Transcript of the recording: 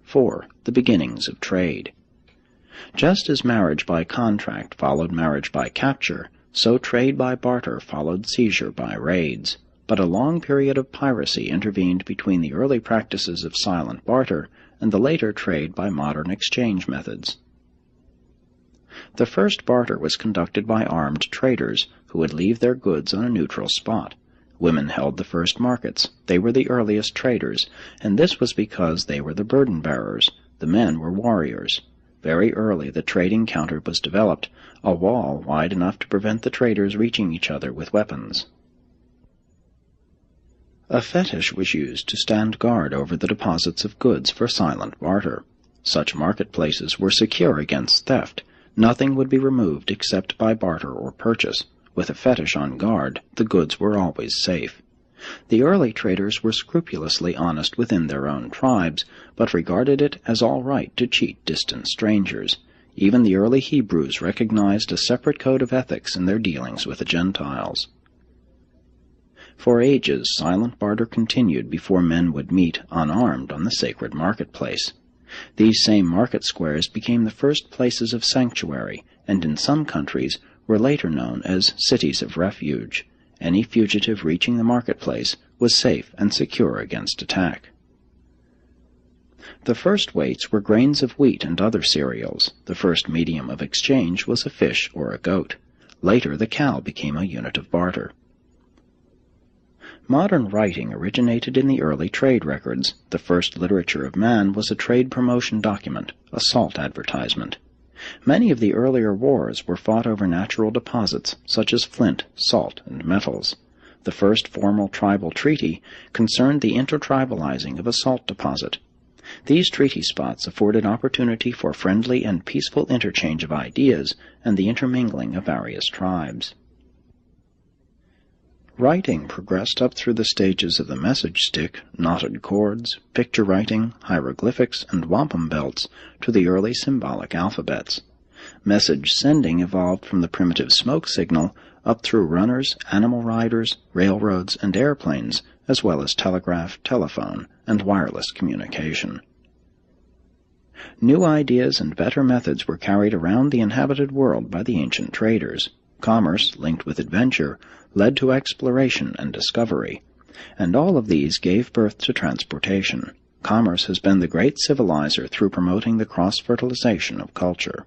4. The beginnings of trade. Just as marriage by contract followed marriage by capture, so trade by barter followed seizure by raids. But a long period of piracy intervened between the early practices of silent barter and the later trade by modern exchange methods. The first barter was conducted by armed traders who would leave their goods on a neutral spot. Women held the first markets. They were the earliest traders, and this was because they were the burden-bearers. The men were warriors. Very early the trading counter was developed, a wall wide enough to prevent the traders reaching each other with weapons. A fetish was used to stand guard over the deposits of goods for silent barter. Such marketplaces were secure against theft. Nothing would be removed except by barter or purchase. With a fetish on guard, the goods were always safe. The early traders were scrupulously honest within their own tribes, but regarded it as all right to cheat distant strangers. Even the early Hebrews recognized a separate code of ethics in their dealings with the Gentiles. For ages, silent barter continued before men would meet unarmed on the sacred marketplace. These same market squares became the first places of sanctuary, and in some countries were later known as cities of refuge. Any fugitive reaching the marketplace was safe and secure against attack. The first weights were grains of wheat and other cereals. The first medium of exchange was a fish or a goat. Later, the cow became a unit of barter. Modern writing originated in the early trade records. The first literature of man was a trade promotion document, a salt advertisement. Many of the earlier wars were fought over natural deposits, such as flint, salt, and metals. The first formal tribal treaty concerned the intertribalizing of a salt deposit. These treaty spots afforded opportunity for friendly and peaceful interchange of ideas and the intermingling of various tribes. Writing progressed up through the stages of the message stick, knotted cords, picture writing, hieroglyphics, and wampum belts to the early symbolic alphabets. Message sending evolved from the primitive smoke signal up through runners, animal riders, railroads, and airplanes, as well as telegraph, telephone, and wireless communication. New ideas and better methods were carried around the inhabited world by the ancient traders. Commerce, linked with adventure, led to exploration and discovery, and all of these gave birth to transportation. Commerce has been the great civilizer through promoting the cross-fertilization of culture.